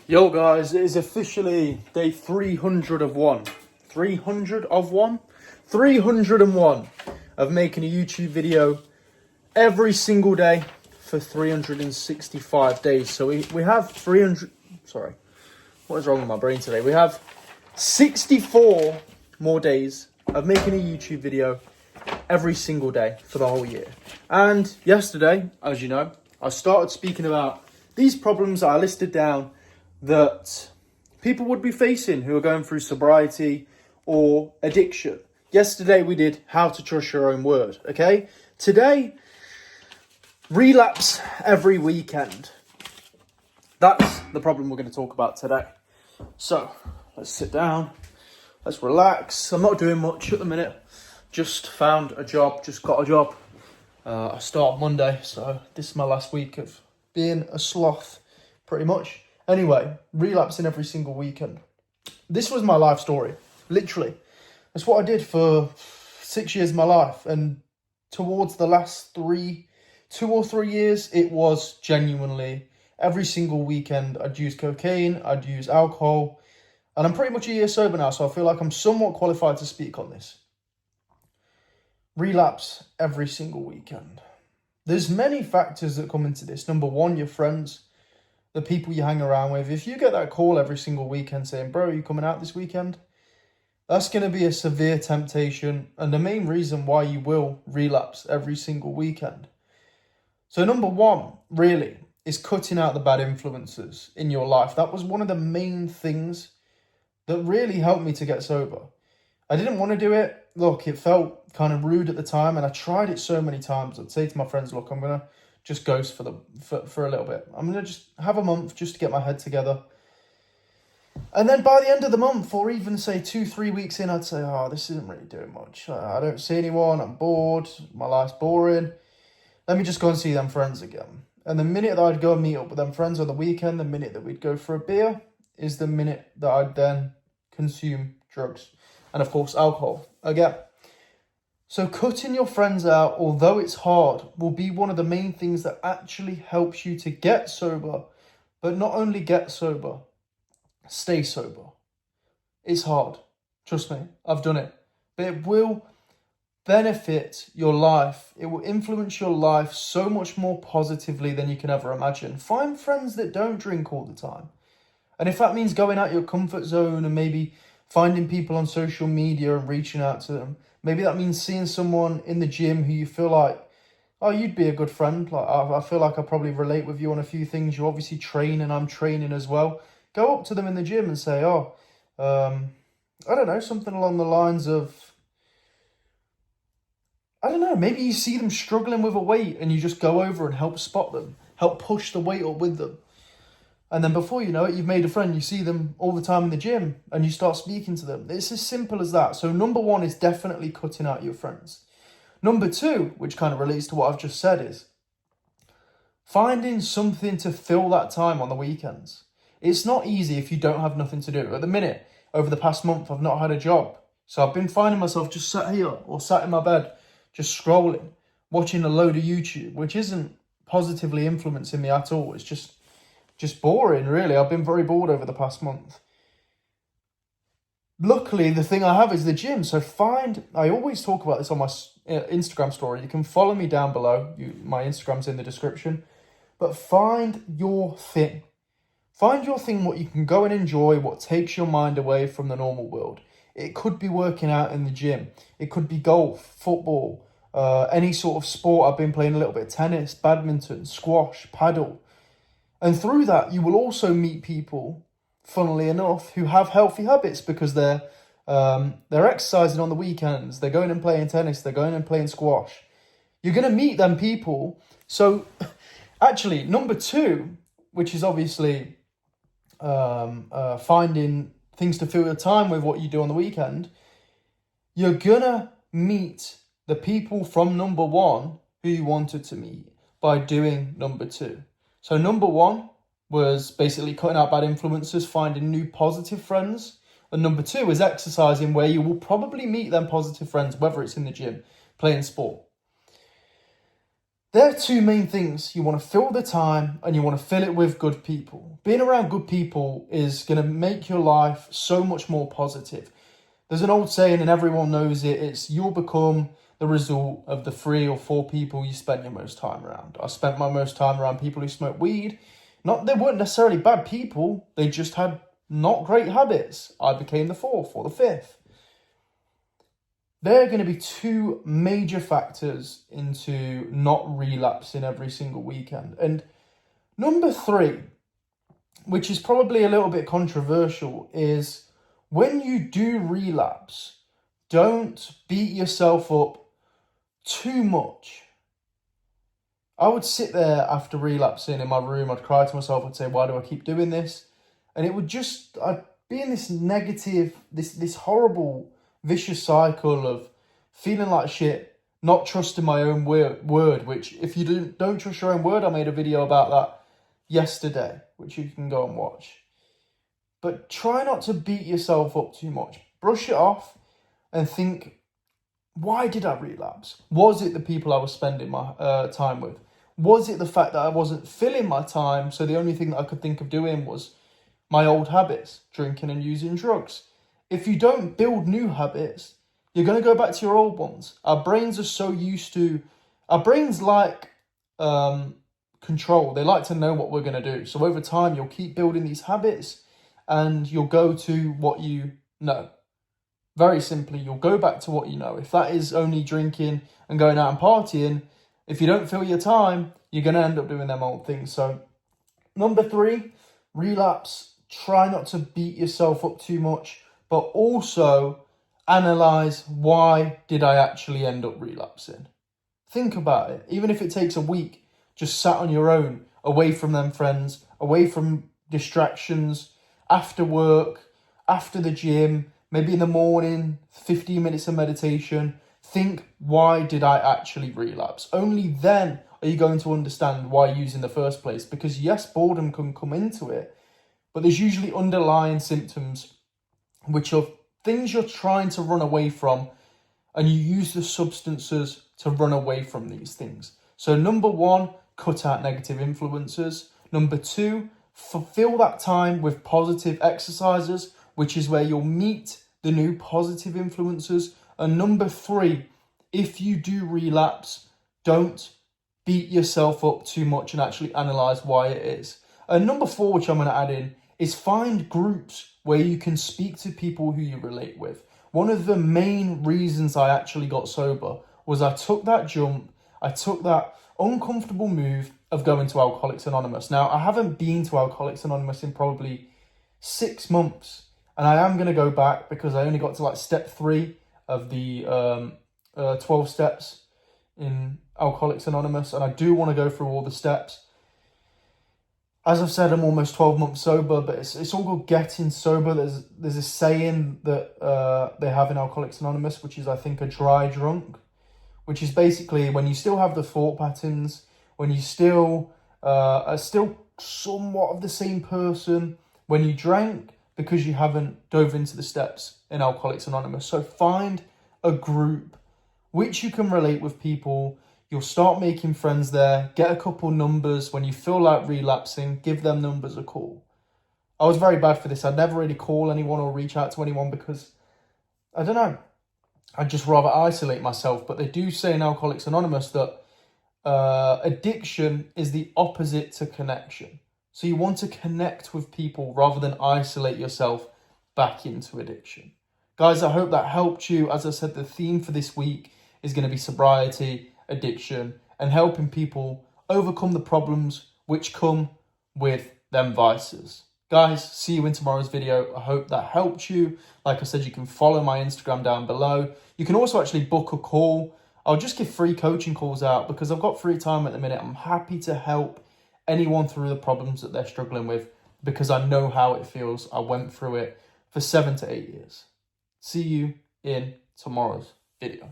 Yo guys, it is officially day 300 of one. 300 of one? 301 of making a YouTube video every single day for 365 days. So we have 300, sorry, what is wrong with my brain today? We have 64 more days of making a YouTube video every single day for the whole year. And yesterday, as you know, I started speaking about these problems that I listed down that people would be facing who are going through sobriety or addiction. Yesterday we did how to trust your own word, okay? Today, relapse every weekend. That's the problem we're going to talk about today. So, let's sit down, let's relax. I'm not doing much at the minute. Just found a job, just got a job. I start Monday, so this is my last week of being a sloth, pretty much. Anyway, relapsing every single weekend. This was my life story, literally. That's what I did for 6 years of my life. And towards the last 2 or 3 years, it was genuinely every single weekend I'd use cocaine, I'd use alcohol. And I'm pretty much a year sober now, so I feel like I'm somewhat qualified to speak on this. Relapse every single weekend. There's many factors that come into this. Number one, your friends. The people you hang around with. If you get that call every single weekend saying, bro, are you coming out this weekend? That's going to be a severe temptation and the main reason why you will relapse every single weekend. So number one, really, is cutting out the bad influences in your life. That was one of the main things that really helped me to get sober. I didn't want to do it. Look, it felt kind of rude at the time and I tried it so many times. I'd say to my friends, look, I'm going to just ghost for a little bit. I'm going to just have a month just to get my head together. And then by the end of the month, or even say 2-3 weeks in, I'd say, oh, this isn't really doing much. I don't see anyone, I'm bored, my life's boring. Let me just go and see them friends again. And the minute that I'd go and meet up with them friends on the weekend, the minute that we'd go for a beer, is the minute that I'd then consume drugs. And of course, alcohol again. So cutting your friends out, although it's hard, will be one of the main things that actually helps you to get sober. But not only get sober, stay sober. It's hard. Trust me, I've done it. But it will benefit your life. It will influence your life so much more positively than you can ever imagine. Find friends that don't drink all the time. And if that means going out your comfort zone and maybe finding people on social media and reaching out to them, maybe that means seeing someone in the gym who you feel like, oh, you'd be a good friend. Like I feel like I probably relate with you on a few things. You obviously train and I'm training as well. Go up to them in the gym and say, oh, I don't know, something along the lines of, I don't know, maybe you see them struggling with a weight and you just go over and help spot them, help push the weight up with them. And then before you know it, you've made a friend. You see them all the time in the gym and you start speaking to them. It's as simple as that. So number one is definitely cutting out your friends. Number two, which kind of relates to what I've just said, is finding something to fill that time on the weekends. It's not easy if you don't have nothing to do. At the minute, over the past month, I've not had a job. So I've been finding myself just sat here or sat in my bed, just scrolling, watching a load of YouTube, which isn't positively influencing me at all. It's just boring, really. I've been very bored over the past month. Luckily, the thing I have is the gym. So I always talk about this on my Instagram story. You can follow me down below. My Instagram's in the description. But find your thing. Find your thing, what you can go and enjoy, what takes your mind away from the normal world. It could be working out in the gym. It could be golf, football, any sort of sport. I've been playing a little bit of tennis, badminton, squash, paddle. And through that, you will also meet people, funnily enough, who have healthy habits because they're exercising on the weekends. They're going and playing tennis. They're going and playing squash. You're going to meet them people. So actually, number two, which is obviously finding things to fill your time with what you do on the weekend, you're going to meet the people from number one who you wanted to meet by doing number two. So number one was basically cutting out bad influences, finding new positive friends. And number two is exercising, where you will probably meet them positive friends, whether it's in the gym, playing sport. There are two main things. You want to fill the time and you want to fill it with good people. Being around good people is going to make your life so much more positive. There's an old saying and everyone knows it. It's you'll become the result of the 3 or 4 people you spend your most time around. I spent my most time around people who smoke weed. They weren't necessarily bad people. They just had not great habits. I became the 4th or the 5th. There are going to be 2 major factors into not relapsing every single weekend. And number 3, which is probably a little bit controversial, is when you do relapse, don't beat yourself up too much. I would sit there after relapsing in my room, I'd cry to myself, I'd say, why do I keep doing this? And it would just, I'd be in this negative, this horrible, vicious cycle of feeling like shit, not trusting my own word, which if you don't trust your own word, I made a video about that yesterday, which you can go and watch. But try not to beat yourself up too much. Brush it off and think, why did I relapse? Was it the people I was spending my time with? Was it the fact that I wasn't filling my time, so the only thing that I could think of doing was my old habits, drinking and using drugs? If you don't build new habits, you're going to go back to your old ones. Our brains are so used to... Our brains like control. They like to know what we're going to do. So over time, you'll keep building these habits and you'll go to what you know. Very simply, you'll go back to what you know. If that is only drinking and going out and partying, if you don't fill your time, you're going to end up doing them old things. So number 3, relapse. Try not to beat yourself up too much, but also analyze, why did I actually end up relapsing? Think about it. Even if it takes a week, just sat on your own, away from them friends, away from distractions, after work, after the gym, maybe in the morning, 15 minutes of meditation. Think, why did I actually relapse? Only then are you going to understand why you use in the first place. Because yes, boredom can come into it, but there's usually underlying symptoms, which are things you're trying to run away from, and you use the substances to run away from these things. So number 1, cut out negative influences. Number 2, fulfill that time with positive exercises, which is where you'll meet the new positive influences. And number 3, if you do relapse, don't beat yourself up too much and actually analyze why it is. And number 4, which I'm going to add in, is find groups where you can speak to people who you relate with. One of the main reasons I actually got sober was I took that jump, I took that uncomfortable move of going to Alcoholics Anonymous. Now, I haven't been to Alcoholics Anonymous in probably 6 months, and I am going to go back because I only got to like step 3 of the 12 steps in Alcoholics Anonymous, and I do want to go through all the steps. As I've said, I'm almost 12 months sober, but it's all good getting sober. There's a saying that they have in Alcoholics Anonymous, which is, I think, a dry drunk, which is basically when you still have the thought patterns, when you still are still somewhat of the same person when you drank, because you haven't dove into the steps in Alcoholics Anonymous. So find a group which you can relate with people. You'll start making friends there. Get a couple numbers. When you feel like relapsing, give them numbers a call. I was very bad for this. I'd never really call anyone or reach out to anyone because, I don't know, I'd just rather isolate myself. But they do say in Alcoholics Anonymous that addiction is the opposite to connection. So you want to connect with people rather than isolate yourself back into addiction. Guys, I hope that helped you. As I said, the theme for this week is going to be sobriety, addiction, and helping people overcome the problems which come with them vices. Guys, see you in tomorrow's video. I hope that helped you. Like I said, you can follow my Instagram down below. You can also actually book a call. I'll just give free coaching calls out because I've got free time at the minute. I'm happy to help anyone through the problems that they're struggling with because I know how it feels. I went through it for 7 to 8 years. See you in tomorrow's video.